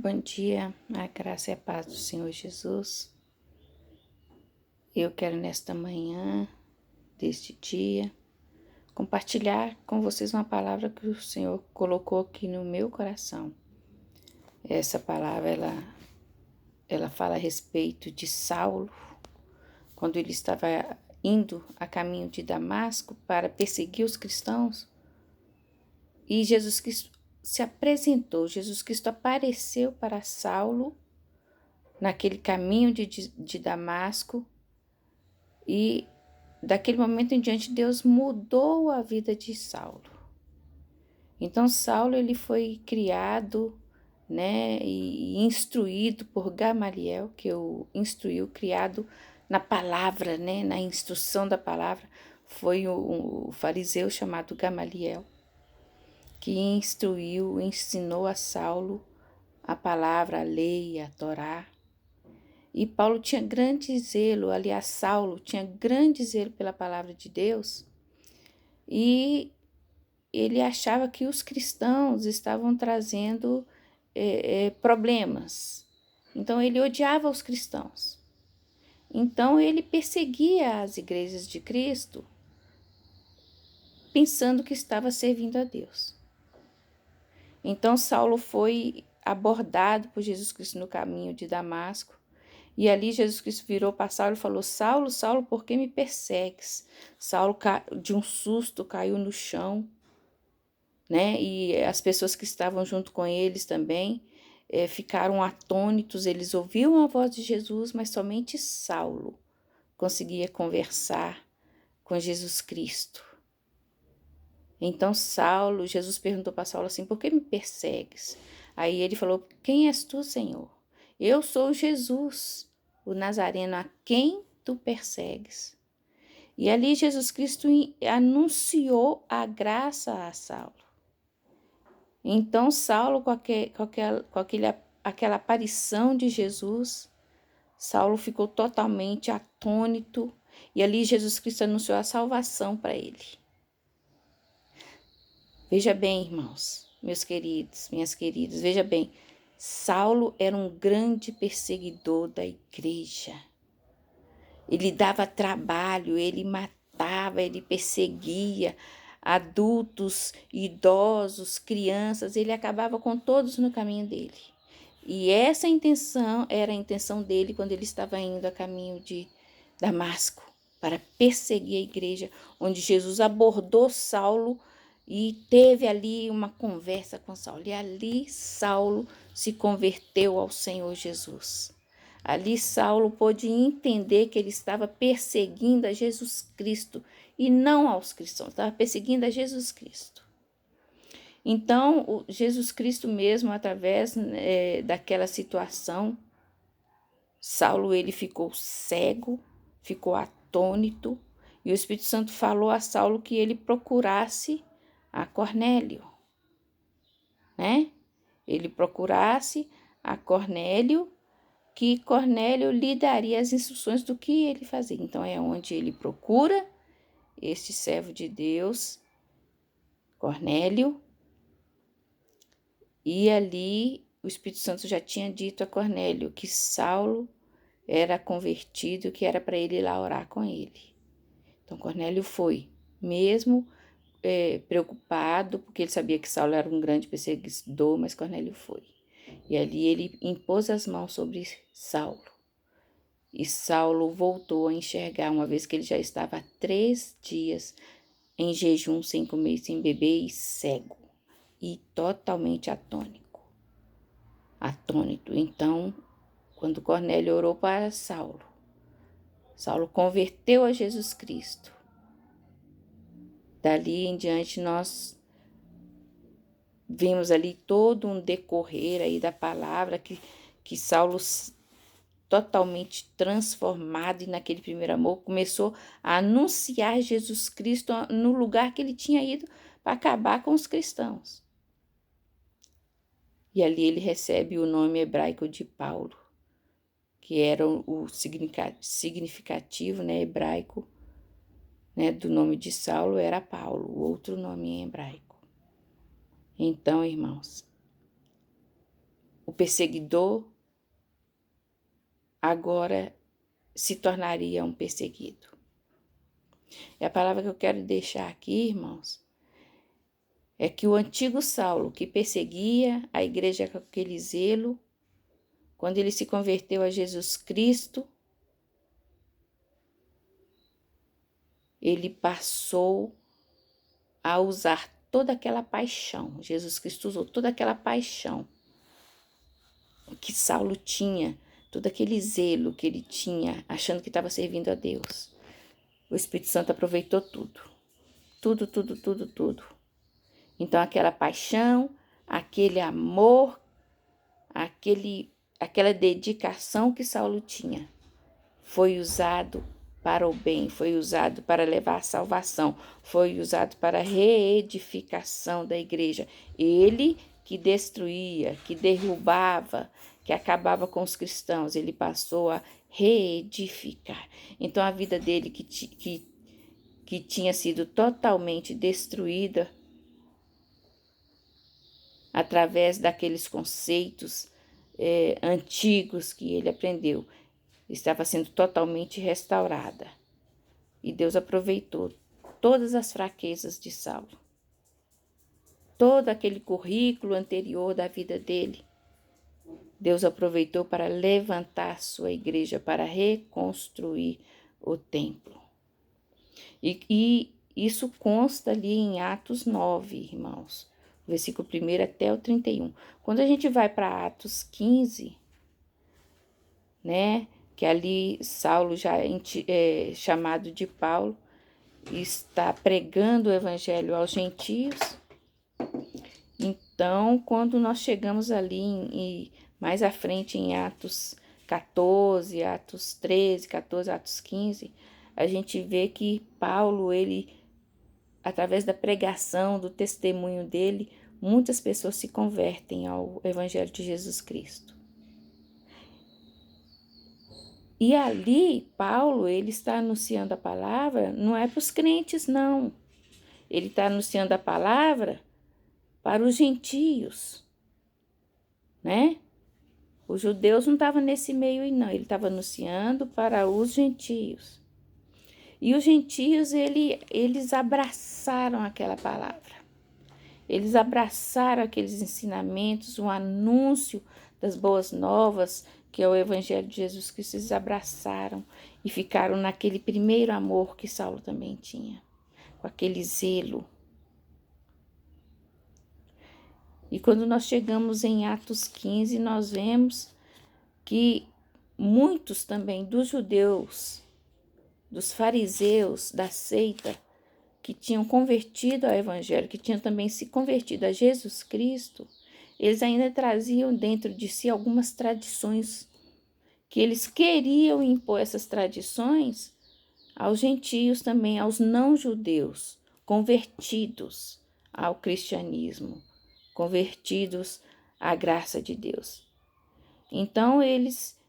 Bom dia, a graça e a paz do Senhor Jesus. Eu quero nesta manhã, deste dia, compartilhar com vocês uma palavra que o Senhor colocou aqui no meu coração. Essa palavra, ela fala a respeito de Saulo, quando ele estava indo a caminho de Damasco para perseguir os cristãos, e Jesus Cristo se apresentou, Jesus Cristo apareceu para Saulo naquele caminho de Damasco. E daquele momento em diante, Deus mudou a vida de Saulo. Então, Saulo ele foi criado, né, e instruído por Gamaliel, que o instruiu, criado na palavra, né, na instrução da palavra. Foi o fariseu chamado Gamaliel, que instruiu, ensinou a Saulo a palavra, a lei, a Torá. E Paulo tinha grande zelo, aliás, Saulo tinha grande zelo pela palavra de Deus, e ele achava que os cristãos estavam trazendo problemas. Então ele odiava os cristãos. Então ele perseguia as igrejas de Cristo, pensando que estava servindo a Deus. Então Saulo foi abordado por Jesus Cristo no caminho de Damasco. E ali Jesus Cristo virou para Saulo e falou: Saulo, Saulo, por que me persegues? Saulo, de um susto, caiu no chão, né? E as pessoas que estavam junto com eles também ficaram atônitos. Eles ouviam a voz de Jesus, mas somente Saulo conseguia conversar com Jesus Cristo. Então Jesus perguntou para Saulo assim: por que me persegues? Aí ele falou: quem és tu, Senhor? Eu sou Jesus, o Nazareno, a quem tu persegues. E ali Jesus Cristo anunciou a graça a Saulo. Então Saulo, com aquela aparição de Jesus, Saulo ficou totalmente atônito. E ali Jesus Cristo anunciou a salvação para ele. Veja bem, irmãos, meus queridos, minhas queridas, veja bem, Saulo era um grande perseguidor da igreja. Ele dava trabalho, ele matava, ele perseguia adultos, idosos, crianças, ele acabava com todos no caminho dele. E essa intenção era a intenção dele quando ele estava indo a caminho de Damasco, para perseguir a igreja, onde Jesus abordou Saulo e teve ali uma conversa com Saulo. E ali Saulo se converteu ao Senhor Jesus. Ali Saulo pôde entender que ele estava perseguindo a Jesus Cristo e não aos cristãos, estava perseguindo a Jesus Cristo. Então, Jesus Cristo mesmo, através daquela situação, Saulo ele ficou cego, ficou atônito, e o Espírito Santo falou a Saulo que ele procurasse a Cornélio, né? Ele procurasse a Cornélio, que Cornélio lhe daria as instruções do que ele fazia. Então é onde ele procura este servo de Deus, Cornélio, e ali o Espírito Santo já tinha dito a Cornélio que Saulo era convertido, que era para ele ir lá orar com ele. Então Cornélio foi, mesmo preocupado, porque ele sabia que Saulo era um grande perseguidor, mas Cornélio foi. E ali ele impôs as mãos sobre Saulo. E Saulo voltou a enxergar, uma vez que ele já estava há 3 dias em jejum, sem comer, sem beber e cego. E totalmente atônito. Então, quando Cornélio orou para Saulo, Saulo converteu a Jesus Cristo. Dali em diante nós vimos ali todo um decorrer aí da palavra que Saulo, totalmente transformado e naquele primeiro amor, começou a anunciar Jesus Cristo no lugar que ele tinha ido para acabar com os cristãos. E ali ele recebe o nome hebraico de Paulo, que era o significativo, né, hebraico, né, do nome de Saulo era Paulo, o outro nome em hebraico. Então, irmãos, perseguidor agora se tornaria um perseguido. E a palavra que eu quero deixar aqui, irmãos, é que o antigo Saulo, que perseguia a igreja com aquele zelo, quando ele se converteu a Jesus Cristo, ele passou a usar toda aquela paixão. Jesus Cristo usou toda aquela paixão que Saulo tinha, todo aquele zelo que ele tinha, achando que estava servindo a Deus. O Espírito Santo aproveitou tudo. Tudo, tudo, tudo, tudo. Então, aquela paixão, aquele amor, aquela dedicação que Saulo tinha, foi usado para o bem, foi usado para levar a salvação, foi usado para a reedificação da igreja. Ele que destruía, que derrubava, que acabava com os cristãos, ele passou a reedificar. Então, a vida dele que tinha sido totalmente destruída através daqueles conceitos antigos que ele aprendeu, estava sendo totalmente restaurada. E Deus aproveitou todas as fraquezas de Saulo, todo aquele currículo anterior da vida dele. Deus aproveitou para levantar sua igreja, para reconstruir o templo. E isso consta ali em Atos 9, irmãos, versículo 1 até o 31. Quando a gente vai para Atos 15, né, que ali Saulo, já chamado de Paulo, está pregando o evangelho aos gentios. Então, quando nós chegamos ali mais à frente em Atos 14, Atos 13, 14, Atos 15, a gente vê que Paulo, ele, através da pregação, do testemunho dele, muitas pessoas se convertem ao evangelho de Jesus Cristo. E ali, Paulo, ele está anunciando a palavra, não é para os crentes, não. Ele está anunciando a palavra para os gentios, né? Os judeus não estavam nesse meio aí, não. Ele estava anunciando para os gentios. E os gentios, eles abraçaram aquela palavra. Eles abraçaram aqueles ensinamentos, o anúncio das boas novas, que é o evangelho de Jesus Cristo. Eles abraçaram e ficaram naquele primeiro amor que Saulo também tinha, com aquele zelo. E quando nós chegamos em Atos 15, nós vemos que muitos também dos judeus, dos fariseus, da seita, que tinham convertido ao evangelho, que tinham também se convertido a Jesus Cristo, eles ainda traziam dentro de si algumas tradições, que eles queriam impor essas tradições aos gentios também, aos não-judeus, convertidos ao cristianismo, convertidos à graça de Deus. Então, eles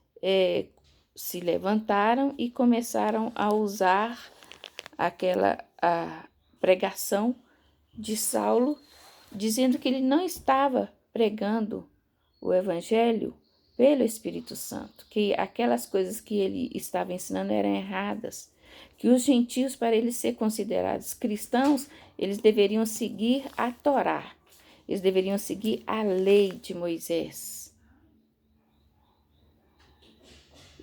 se levantaram e começaram a usar a pregação de Saulo, dizendo que ele não estava pregando o evangelho pelo Espírito Santo, que aquelas coisas que ele estava ensinando eram erradas, que os gentios, para eles ser considerados cristãos, eles deveriam seguir a Torá, eles deveriam seguir a lei de Moisés.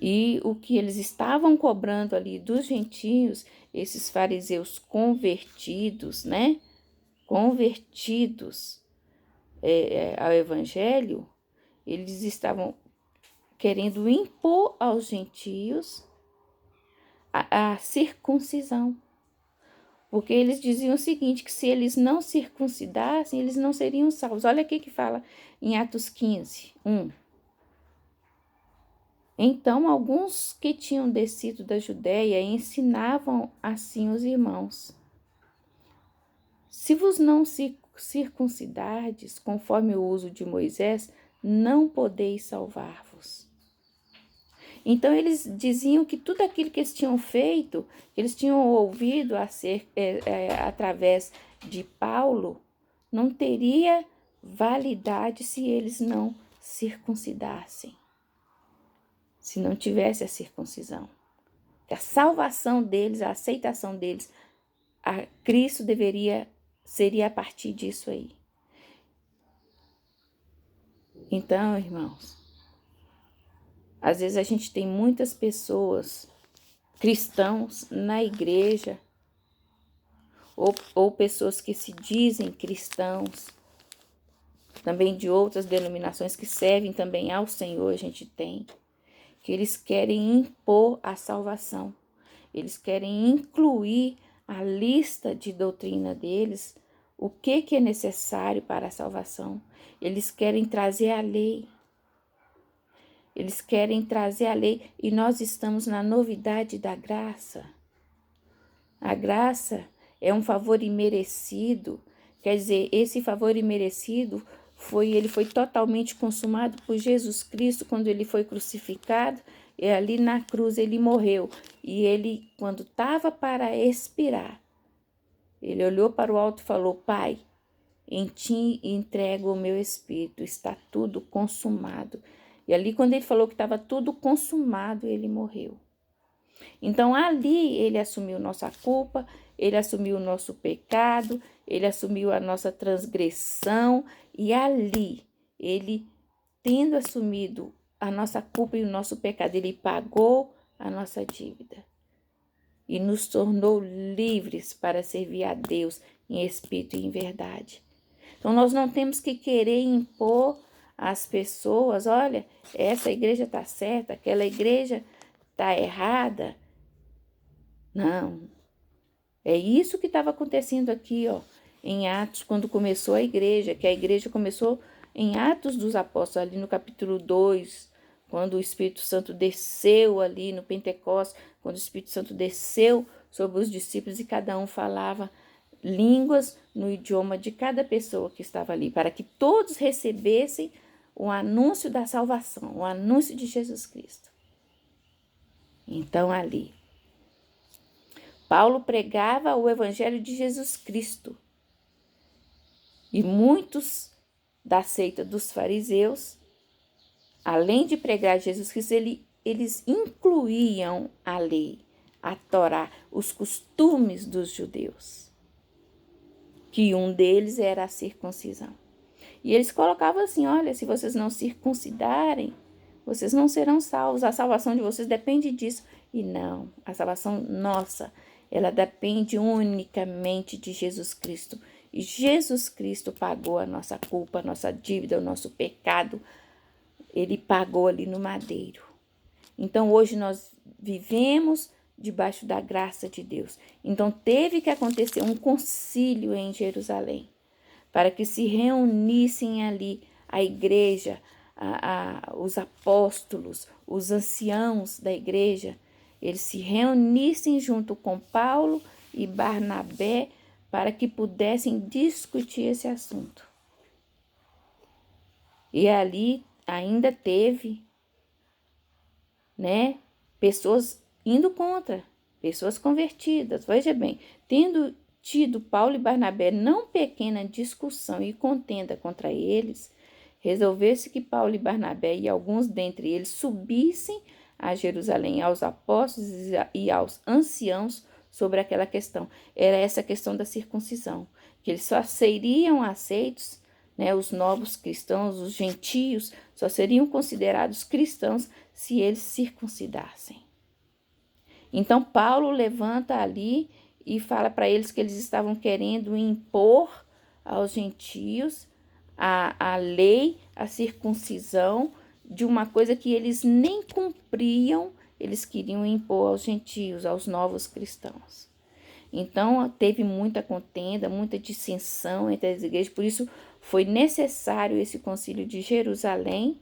E o que eles estavam cobrando ali dos gentios, esses fariseus convertidos, né? Convertidos ao evangelho, eles estavam querendo impor aos gentios a circuncisão. Porque eles diziam o seguinte, que se eles não circuncidassem, eles não seriam salvos. Olha aqui que fala em Atos 15, 1. Então, alguns que tinham descido da Judéia ensinavam assim os irmãos: se vos não circuncidardes, conforme o uso de Moisés, não podeis salvar-vos. Então, eles diziam que tudo aquilo que eles tinham feito, que eles tinham ouvido através de Paulo, não teria validade se eles não circuncidassem, se não tivesse a circuncisão. Que a salvação deles, a aceitação deles a Cristo seria a partir disso aí. Então, irmãos, às vezes a gente tem muitas pessoas, cristãos na igreja, ou pessoas que se dizem cristãos, também de outras denominações que servem também ao Senhor, a gente tem, que eles querem impor a salvação, eles querem incluir a lista de doutrina deles, o que é necessário para a salvação. Eles querem trazer a lei. Eles querem trazer a lei e nós estamos na novidade da graça. A graça é um favor imerecido, quer dizer, esse favor imerecido ele foi totalmente consumado por Jesus Cristo quando ele foi crucificado, e ali na cruz ele morreu. E ele, quando estava para expirar, ele olhou para o alto e falou: Pai, em ti entrego o meu espírito, está tudo consumado. E ali, quando ele falou que estava tudo consumado, ele morreu. Então, ali, ele assumiu nossa culpa, ele assumiu o nosso pecado, ele assumiu a nossa transgressão, e ali, ele, tendo assumido a nossa culpa e o nosso pecado, ele pagou a nossa dívida e nos tornou livres para servir a Deus em espírito e em verdade. Então, nós não temos que querer impor às pessoas: olha, essa igreja está certa, aquela igreja está errada. Não. É isso que estava acontecendo aqui, ó, em Atos, quando começou a igreja, que a igreja começou em Atos dos Apóstolos, ali no capítulo 2, quando o Espírito Santo desceu ali no Pentecostes, quando o Espírito Santo desceu sobre os discípulos e cada um falava línguas no idioma de cada pessoa que estava ali, para que todos recebessem o anúncio da salvação, o anúncio de Jesus Cristo. Então, ali, Paulo pregava o evangelho de Jesus Cristo. E muitos da seita dos fariseus, além de pregar Jesus Cristo, eles incluíam a lei, a Torá, os costumes dos judeus, que um deles era a circuncisão. E eles colocavam assim: olha, se vocês não circuncidarem, vocês não serão salvos, a salvação de vocês depende disso. E não, a salvação nossa, ela depende unicamente de Jesus Cristo. E Jesus Cristo pagou a nossa culpa, a nossa dívida, o nosso pecado. Ele pagou ali no madeiro. Então, hoje nós vivemos debaixo da graça de Deus. Então, teve que acontecer um concílio em Jerusalém, para que se reunissem ali a igreja, os apóstolos, os anciãos da igreja, eles se reunissem junto com Paulo e Barnabé para que pudessem discutir esse assunto. E ali ainda teve, pessoas indo contra, pessoas convertidas. Veja bem, tendo tido Paulo e Barnabé não pequena discussão e contenda contra eles, resolveu-se que Paulo e Barnabé e alguns dentre eles subissem a Jerusalém aos apóstolos e aos anciãos sobre aquela questão. Era essa questão da circuncisão, que eles só seriam aceitos, os novos cristãos, os gentios, só seriam considerados cristãos se eles circuncidassem. Então, Paulo levanta ali e fala para eles que eles estavam querendo impor aos gentios a lei, a circuncisão, de uma coisa que eles nem cumpriam, eles queriam impor aos gentios, aos novos cristãos. Então, teve muita contenda, muita dissensão entre as igrejas, por isso foi necessário esse concílio de Jerusalém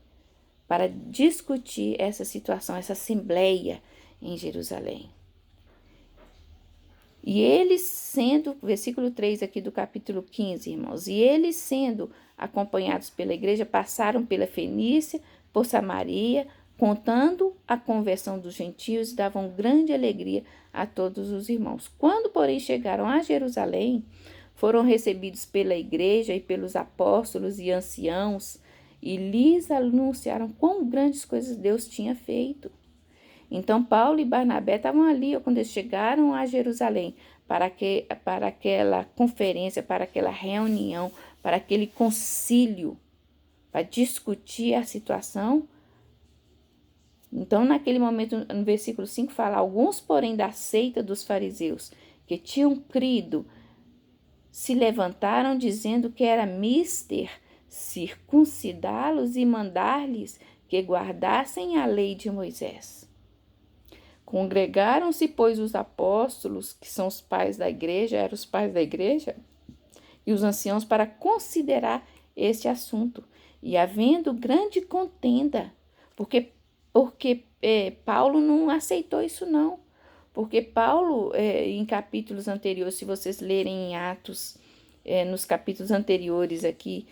para discutir essa situação, essa assembleia em Jerusalém. E eles sendo, versículo 3 aqui do capítulo 15, irmãos, e eles sendo acompanhados pela igreja, passaram pela Fenícia, por Samaria, contando a conversão dos gentios, davam grande alegria a todos os irmãos. Quando, porém, chegaram a Jerusalém, foram recebidos pela igreja e pelos apóstolos e anciãos, e lhes anunciaram quão grandes coisas Deus tinha feito. Então, Paulo e Barnabé estavam ali, quando eles chegaram a Jerusalém, para aquela conferência, para aquela reunião, para aquele concílio, para discutir a situação. Então, naquele momento, no versículo 5, fala: alguns, porém, da seita dos fariseus, que tinham crido, se levantaram, dizendo que era mister circuncidá-los e mandar-lhes que guardassem a lei de Moisés. Congregaram-se, pois, os apóstolos, que são os pais da igreja, eram os pais da igreja, e os anciãos para considerar este assunto. E havendo grande contenda, porque Paulo não aceitou isso não. Porque Paulo, em capítulos anteriores, se vocês lerem em Atos, nos capítulos anteriores aqui,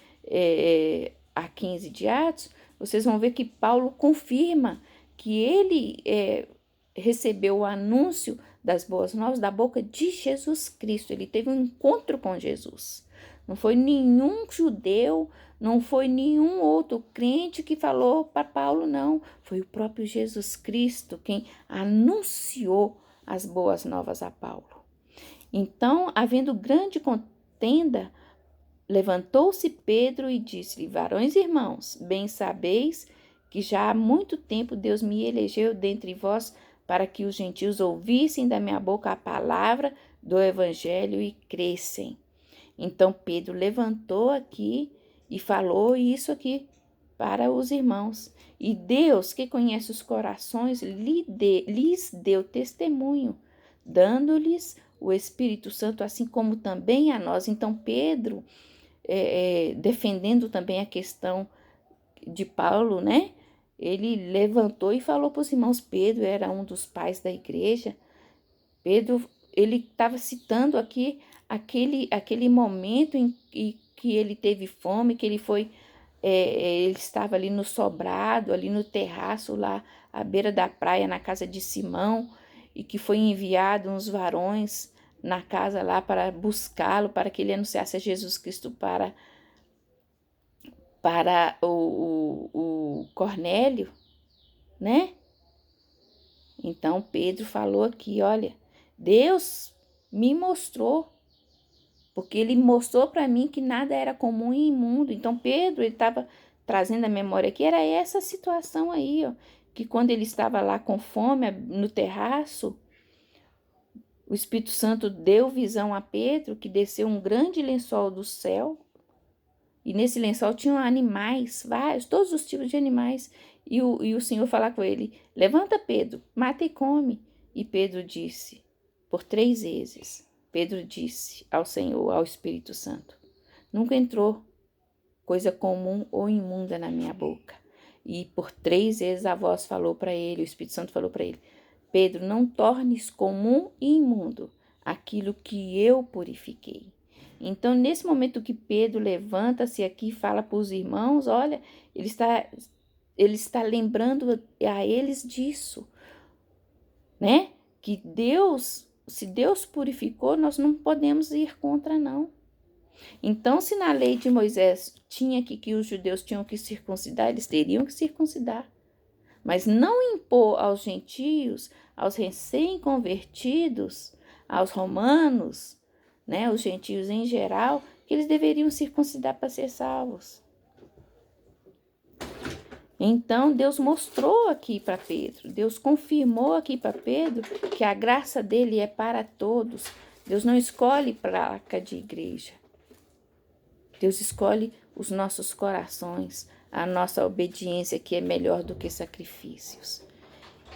a 15 de Atos, vocês vão ver que Paulo confirma que ele recebeu o anúncio das boas novas da boca de Jesus Cristo. Ele teve um encontro com Jesus. Não foi nenhum judeu, não foi nenhum outro crente que falou para Paulo, não. Foi o próprio Jesus Cristo quem anunciou as boas novas a Paulo. Então, havendo grande contenda, levantou-se Pedro e disse-lhe: varões e irmãos, bem sabeis que já há muito tempo Deus me elegeu dentre vós para que os gentios ouvissem da minha boca a palavra do evangelho e crescem. Então Pedro levantou aqui e falou isso aqui para os irmãos. E Deus, que conhece os corações, lhes deu testemunho, dando-lhes o Espírito Santo, assim como também a nós. Então Pedro, defendendo também a questão de Paulo, né? Ele levantou e falou para os irmãos. Pedro era um dos pais da igreja. Pedro, ele estava citando aqui aquele momento em que ele teve fome, que ele estava ali no sobrado, ali no terraço, lá à beira da praia, na casa de Simão, e que foi enviado uns varões na casa lá para buscá-lo, para que ele anunciasse a Jesus Cristo para o Cornélio, né? Então Pedro falou aqui: olha, Deus me mostrou, porque ele mostrou para mim que nada era comum e imundo. Então Pedro, ele estava trazendo a memória aqui, era essa situação aí, ó, que quando ele estava lá com fome no terraço, o Espírito Santo deu visão a Pedro, que desceu um grande lençol do céu, e nesse lençol tinham animais, vários, todos os tipos de animais. E o Senhor falar com ele: levanta, Pedro, mata e come. E Pedro disse, por 3 vezes, Pedro disse ao Senhor, ao Espírito Santo: nunca entrou coisa comum ou imunda na minha boca. E por 3 vezes a voz falou para ele, o Espírito Santo falou para ele: Pedro, não tornes comum e imundo aquilo que eu purifiquei. Então, nesse momento que Pedro levanta-se aqui e fala para os irmãos, olha, ele está lembrando a eles disso, né? Que Deus, se Deus purificou, nós não podemos ir contra, não. Então, se na lei de Moisés tinha que os judeus tinham que circuncidar, eles teriam que circuncidar. Mas não impor aos gentios, aos recém-convertidos, aos romanos, né, os gentios em geral, que eles deveriam circuncidar para ser salvos. Então, Deus mostrou aqui para Pedro, Deus confirmou aqui para Pedro que a graça dele é para todos. Deus não escolhe placa de igreja. Deus escolhe os nossos corações, a nossa obediência, que é melhor do que sacrifícios.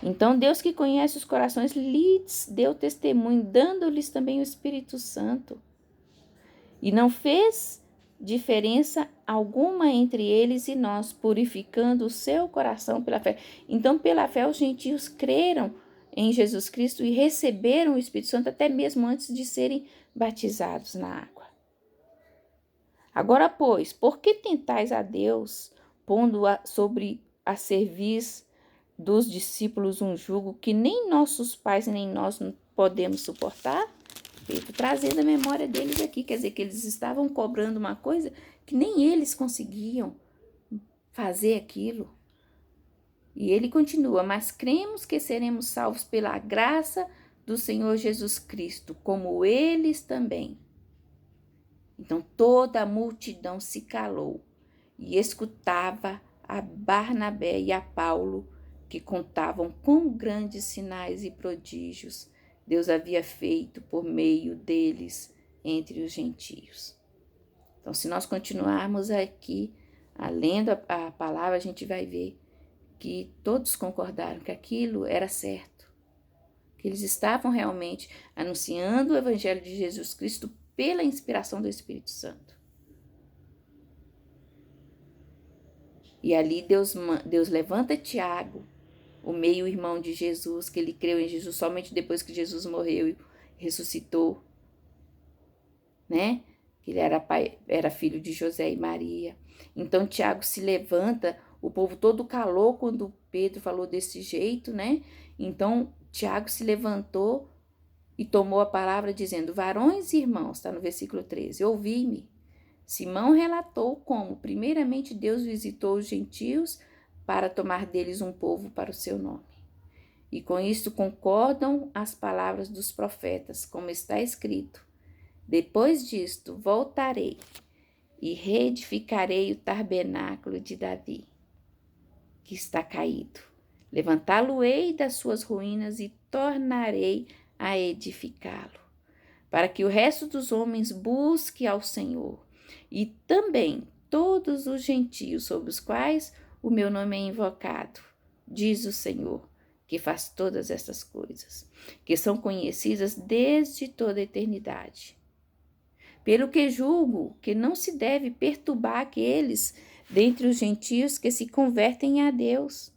Então, Deus, que conhece os corações, lhes deu testemunho, dando-lhes também o Espírito Santo. E não fez diferença alguma entre eles e nós, purificando o seu coração pela fé. Então, pela fé, os gentios creram em Jesus Cristo e receberam o Espírito Santo até mesmo antes de serem batizados na água. Agora, pois, por que tentais a Deus, pondo sobre a cerviz dos discípulos um jugo que nem nossos pais nem nós podemos suportar? Pedro trazendo a memória deles aqui, quer dizer que eles estavam cobrando uma coisa que nem eles conseguiam fazer aquilo. E ele continua: mas cremos que seremos salvos pela graça do Senhor Jesus Cristo, como eles também. Então toda a multidão se calou e escutava a Barnabé e a Paulo, que contavam quão grandes sinais e prodígios Deus havia feito por meio deles entre os gentios. Então, se nós continuarmos aqui, lendo a palavra, a gente vai ver que todos concordaram que aquilo era certo, que eles estavam realmente anunciando o evangelho de Jesus Cristo pela inspiração do Espírito Santo. E ali Deus levanta Tiago, o meio-irmão de Jesus, que ele creu em Jesus somente depois que Jesus morreu e ressuscitou, né? Ele era filho de José e Maria. Então Tiago se levanta, o povo todo calou quando Pedro falou desse jeito, né? Então Tiago se levantou e tomou a palavra dizendo: varões e irmãos, está no versículo 13, ouvi-me. Simão relatou como, primeiramente, Deus visitou os gentios para tomar deles um povo para o seu nome. E com isto concordam as palavras dos profetas, como está escrito: depois disto voltarei e reedificarei o tabernáculo de Davi, que está caído. Levantá-lo-ei das suas ruínas e tornarei a edificá-lo, para que o resto dos homens busque ao Senhor, e também todos os gentios sobre os quais o meu nome é invocado, diz o Senhor, que faz todas estas coisas, que são conhecidas desde toda a eternidade. Pelo que julgo que não se deve perturbar aqueles dentre os gentios que se convertem a Deus,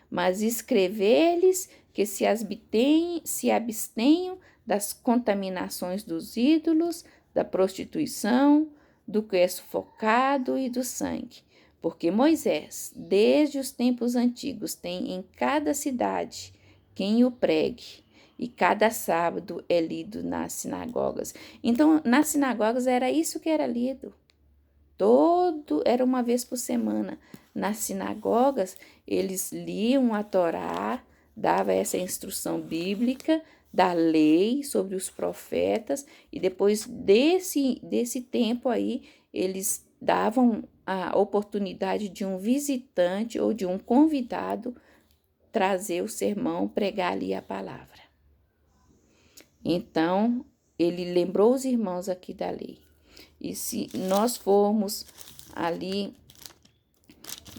mas escrever-lhes que se abstenham das contaminações dos ídolos, da prostituição, do que é sufocado e do sangue. Porque Moisés, desde os tempos antigos, tem em cada cidade quem o pregue, e cada sábado é lido nas sinagogas. Então, nas sinagogas era isso que era lido. Era uma vez por semana. Nas sinagogas, eles liam a Torá, dava essa instrução bíblica da lei sobre os profetas, e depois desse tempo aí, eles davam a oportunidade de um visitante ou de um convidado trazer o sermão, pregar ali a palavra. Então, ele lembrou os irmãos aqui da lei. E se nós formos ali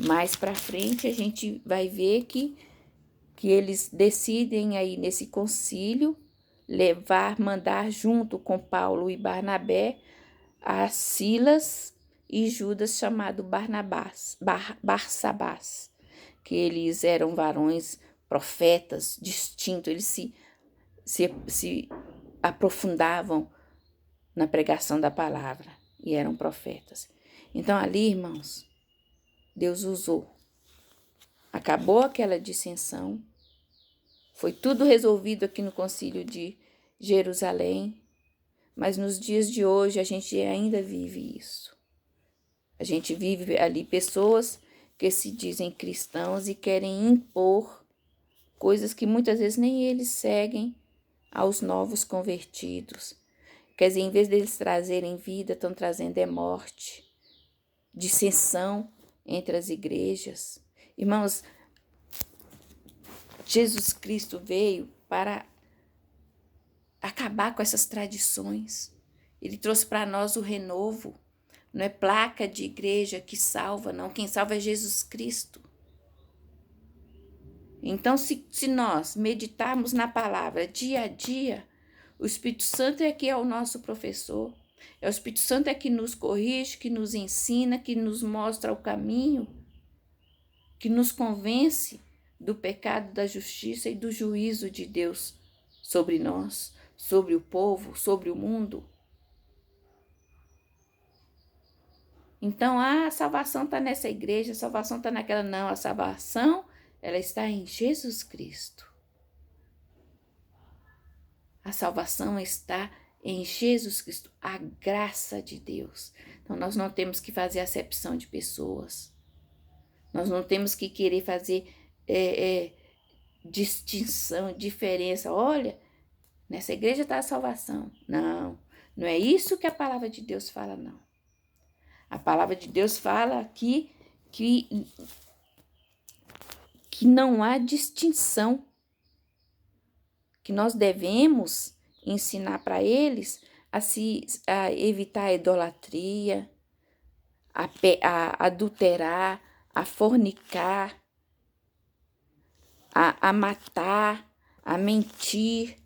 mais para frente, a gente vai ver que eles decidem aí nesse concílio mandar junto com Paulo e Barnabé a Silas e Judas, chamado Barsabás, que eles eram varões profetas distintos, eles se aprofundavam na pregação da palavra e eram profetas. Então ali, irmãos, Deus usou. Acabou aquela dissensão, foi tudo resolvido aqui no Concílio de Jerusalém, mas nos dias de hoje a gente ainda vive isso. A gente vive ali pessoas que se dizem cristãos e querem impor coisas que muitas vezes nem eles seguem aos novos convertidos. Quer dizer, em vez deles trazerem vida, estão trazendo morte, dissensão entre as igrejas. Irmãos, Jesus Cristo veio para acabar com essas tradições. Ele trouxe para nós o renovo. Não é placa de igreja que salva, não. Quem salva é Jesus Cristo. Então, se nós meditarmos na palavra dia a dia, o Espírito Santo é que é o nosso professor. O Espírito Santo é que nos corrige, que nos ensina, que nos mostra o caminho, que nos convence do pecado, da justiça e do juízo de Deus sobre nós, sobre o povo, sobre o mundo. Então, a salvação está nessa igreja, a salvação está naquela. Não, a salvação, ela está em Jesus Cristo. A salvação está em Jesus Cristo, a graça de Deus. Então, nós não temos que fazer acepção de pessoas. Nós não temos que querer fazer distinção, diferença. Olha, nessa igreja está a salvação. Não, não é isso que a palavra de Deus fala, não. A palavra de Deus fala aqui que não há distinção, que nós devemos ensinar para eles a evitar a idolatria, a adulterar, a fornicar, a matar, a mentir,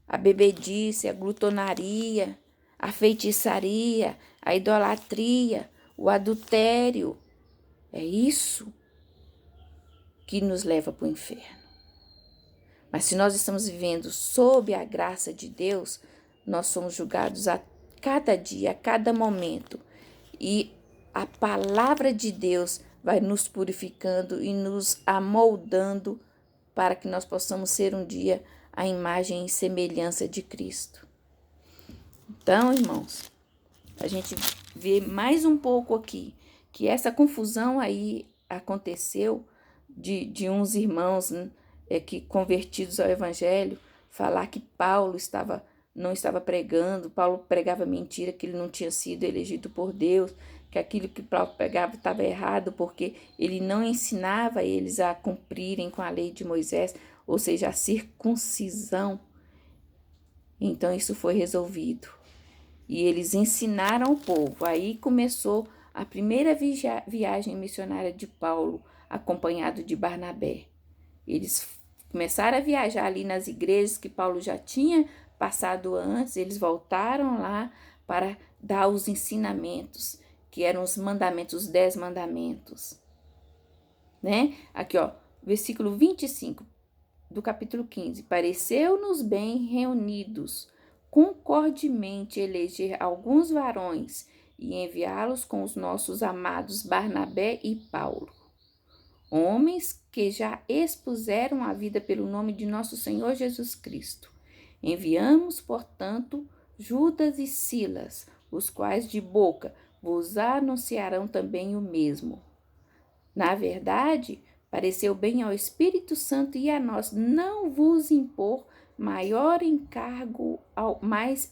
a bebedice, a glutonaria, a feitiçaria, a idolatria, o adultério. É isso que nos leva para o inferno. Mas se nós estamos vivendo sob a graça de Deus, nós somos julgados a cada dia, a cada momento. E a palavra de Deus vai nos purificando e nos amoldando para que nós possamos ser um dia a imagem e semelhança de Cristo. Então, irmãos, a gente vê mais um pouco aqui que essa confusão aí aconteceu de uns irmãos que convertidos ao evangelho falar que Paulo não estava pregando, Paulo pregava mentira, que ele não tinha sido elegido por Deus, que aquilo que Paulo pregava estava errado porque ele não ensinava eles a cumprirem com a lei de Moisés, ou seja, a circuncisão. Então isso foi resolvido. E eles ensinaram o povo. Aí começou a primeira viagem missionária de Paulo, acompanhado de Barnabé. Eles começaram a viajar ali nas igrejas que Paulo já tinha passado antes. Eles voltaram lá para dar os ensinamentos, que eram os mandamentos, os 10 mandamentos. Né? Aqui, ó, versículo 25 do capítulo 15. Pareceu-nos bem reunidos, concordemente eleger alguns varões e enviá-los com os nossos amados Barnabé e Paulo, homens que já expuseram a vida pelo nome de nosso Senhor Jesus Cristo. Enviamos, portanto, Judas e Silas, os quais de boca vos anunciarão também o mesmo. Na verdade, pareceu bem ao Espírito Santo e a nós não vos impor mais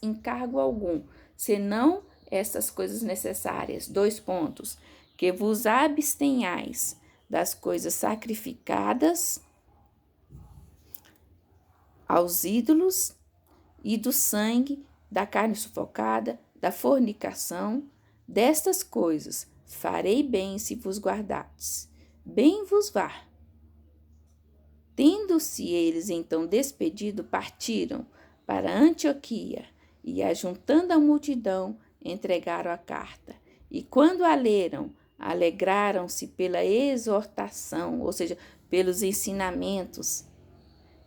encargo algum, senão essas coisas necessárias. 2 pontos. Que vos abstenhais das coisas sacrificadas aos ídolos e do sangue, da carne sufocada, da fornicação. Destas coisas farei bem se vos guardardes. Bem vos vá. Tendo-se eles então despedido, partiram para Antioquia e, ajuntando a multidão, entregaram a carta. E quando a leram, alegraram-se pela exortação, ou seja, pelos ensinamentos.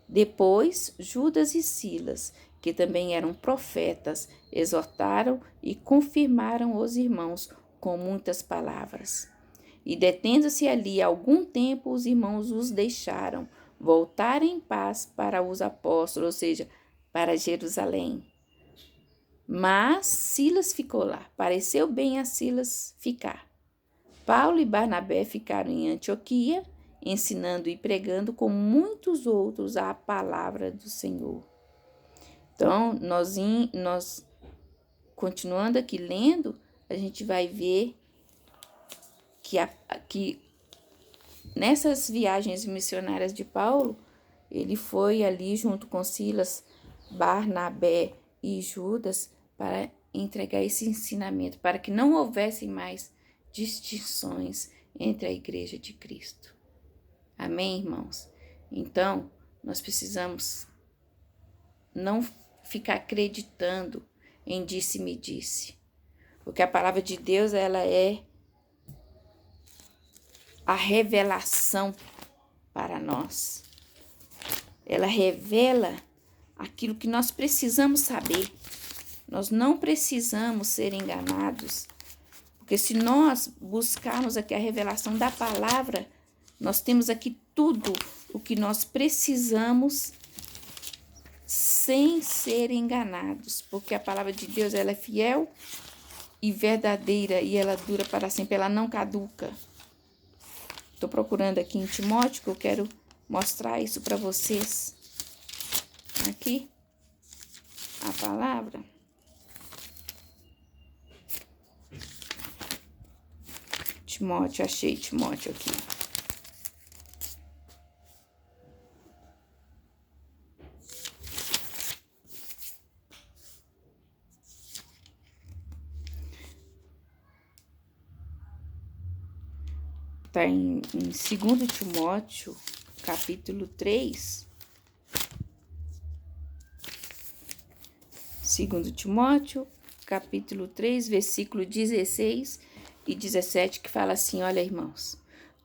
Depois, Judas e Silas, que também eram profetas, exortaram e confirmaram os irmãos com muitas palavras. E detendo-se ali algum tempo, os irmãos os deixaram voltar em paz para os apóstolos, ou seja, para Jerusalém. Mas Silas ficou lá. Pareceu bem a Silas ficar. Paulo e Barnabé ficaram em Antioquia, ensinando e pregando com muitos outros a palavra do Senhor. Então, nós continuando aqui lendo, a gente vai ver que nessas viagens missionárias de Paulo, ele foi ali junto com Silas, Barnabé e Judas para entregar esse ensinamento, para que não houvesse mais distinções entre a igreja de Cristo. Amém, irmãos? Então, nós precisamos não ficar acreditando em disse-me-disse, porque a palavra de Deus, ela é a revelação para nós. Ela revela aquilo que nós precisamos saber. Nós não precisamos ser enganados, porque se nós buscarmos aqui a revelação da palavra, nós temos aqui tudo o que nós precisamos sem ser enganados, porque a palavra de Deus, ela é fiel e verdadeira e ela dura para sempre, ela não caduca. Estou procurando aqui em Timóteo, que eu quero mostrar isso para vocês. Aqui, a palavra. Timóteo, achei Timóteo aqui. Está em 2 Timóteo, capítulo 3. 2 Timóteo, capítulo 3, versículo 16 e 17, que fala assim, olha, irmãos.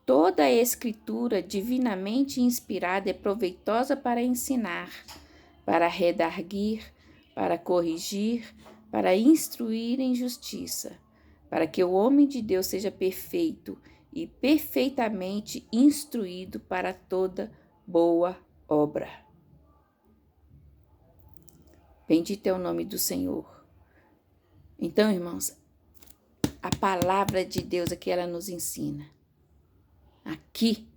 Toda a escritura divinamente inspirada é proveitosa para ensinar, para redarguir, para corrigir, para instruir em justiça, para que o homem de Deus seja perfeito e perfeitamente instruído para toda boa obra. Bendito é o nome do Senhor. Então, irmãos, a palavra de Deus aqui, ela nos ensina. Aqui,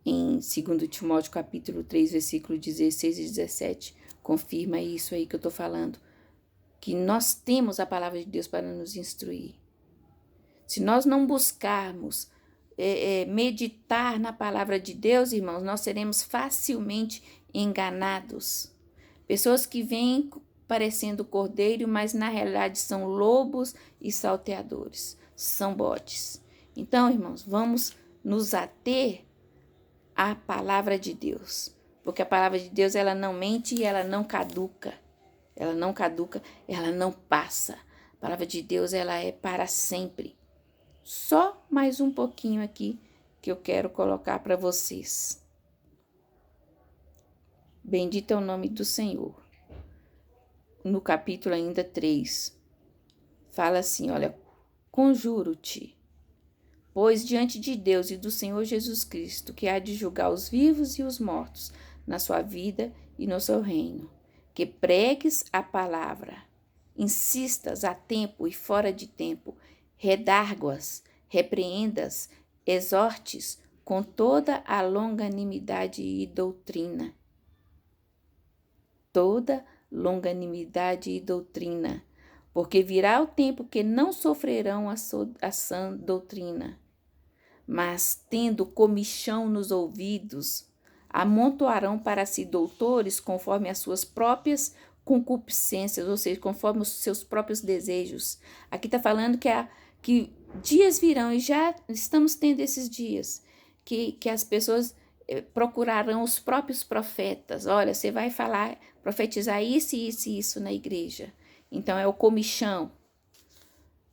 em 2 Timóteo, capítulo 3, versículo 16 e 17, confirma isso aí que eu estou falando, que nós temos a palavra de Deus para nos instruir. Se nós não buscarmos meditar na palavra de Deus, irmãos, nós seremos facilmente enganados. Pessoas que vêm parecendo cordeiro, mas na realidade são lobos e salteadores, são bodes. Então, irmãos, vamos nos ater à palavra de Deus, porque a palavra de Deus, ela não mente e ela não caduca. Ela não caduca, ela não passa. A palavra de Deus, ela é para sempre. Só mais um pouquinho aqui que eu quero colocar para vocês. Bendito é o nome do Senhor. No capítulo ainda 3, fala assim, olha, conjuro-te, pois diante de Deus e do Senhor Jesus Cristo, que há de julgar os vivos e os mortos na sua vida e no seu reino, que pregues a palavra, insistas a tempo e fora de tempo, redarguas, repreendas, exortes com toda a longanimidade e doutrina. Toda longanimidade e doutrina, porque virá o tempo que não sofrerão a sã doutrina, mas, tendo comichão nos ouvidos, amontoarão para si doutores conforme as suas próprias concupiscências, ou seja, conforme os seus próprios desejos. Aqui está falando que dias virão, e já estamos tendo esses dias, que as pessoas procurarão os próprios profetas. Olha, você vai falar, profetizar isso, isso e isso na igreja. Então, é o comichão.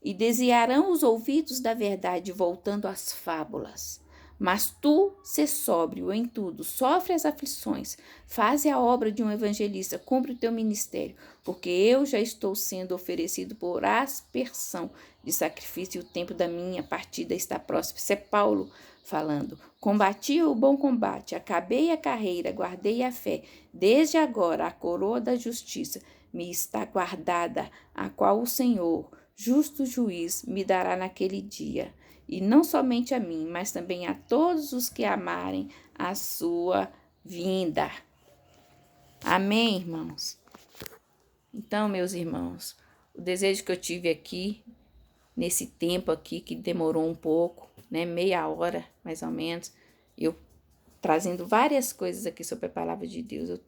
E desviarão os ouvidos da verdade, voltando às fábulas. Mas tu, sê sóbrio em tudo, sofre as aflições, faze a obra de um evangelista, cumpre o teu ministério, porque eu já estou sendo oferecido por aspersão de sacrifício e o tempo da minha partida está próximo. Isso é Paulo falando. Combati o bom combate, acabei a carreira, guardei a fé. Desde agora a coroa da justiça me está guardada, a qual o Senhor, justo juiz, me dará naquele dia. E não somente a mim, mas também a todos os que amarem a sua vinda. Amém, irmãos? Então, meus irmãos, o desejo que eu tive aqui, nesse tempo aqui, que demorou um pouco, né, meia hora, mais ou menos, eu trazendo várias coisas aqui sobre a palavra de Deus. Eu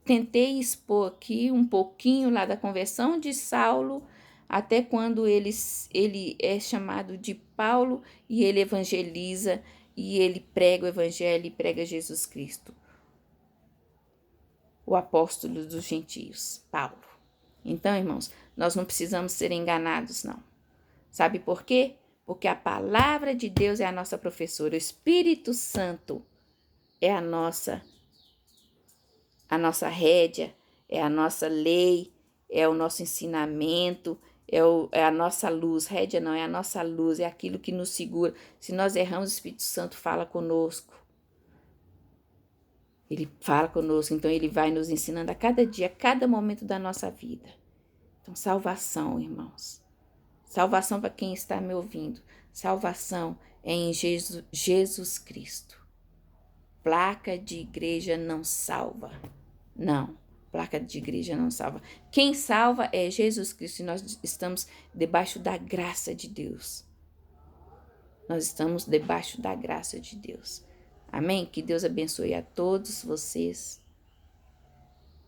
tentei expor aqui um pouquinho lá da conversão de Saulo, até quando ele é chamado de Paulo e ele evangeliza e ele prega o evangelho e prega Jesus Cristo, o apóstolo dos gentios, Paulo. Então, irmãos, nós não precisamos ser enganados, não. Sabe por quê? Porque a palavra de Deus é a nossa professora, o Espírito Santo é a nossa rédea, é a nossa lei, é o nosso ensinamento, é a nossa luz. Rédea não, é a nossa luz, é aquilo que nos segura. Se nós erramos, o Espírito Santo fala conosco. Ele fala conosco, então ele vai nos ensinando a cada dia, a cada momento da nossa vida. Então, salvação, irmãos. Salvação para quem está me ouvindo. Salvação é em Jesus Cristo. Placa de igreja não salva. Não, placa de igreja não salva. Quem salva é Jesus Cristo e nós estamos debaixo da graça de Deus. Nós estamos debaixo da graça de Deus. Amém? Que Deus abençoe a todos vocês.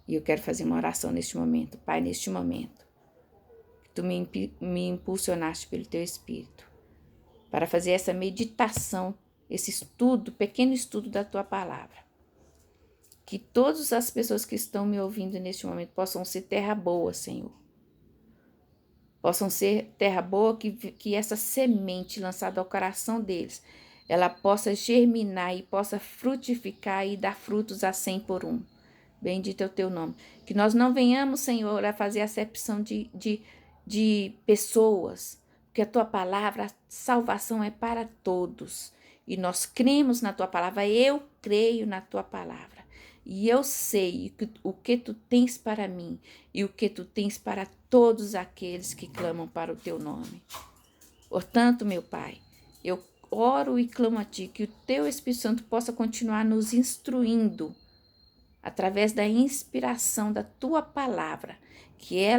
E eu quero fazer uma oração neste momento. Pai, neste momento, que Tu me impulsionaste pelo Teu Espírito para fazer essa meditação, esse estudo, pequeno estudo da Tua Palavra. Que todas as pessoas que estão me ouvindo neste momento possam ser terra boa, Senhor. Possam ser terra boa, que essa semente lançada ao coração deles, ela possa germinar e possa frutificar e dar frutos a 100 por um. Bendito é o Teu nome. Que nós não venhamos, Senhor, a fazer acepção de pessoas, porque a Tua palavra, a salvação é para todos. E nós cremos na Tua palavra, eu creio na Tua palavra. E eu sei o que Tu tens para mim e o que Tu tens para todos aqueles que clamam para o Teu nome. Portanto, meu Pai, eu oro e clamo a Ti que o Teu Espírito Santo possa continuar nos instruindo através da inspiração da Tua palavra, que ela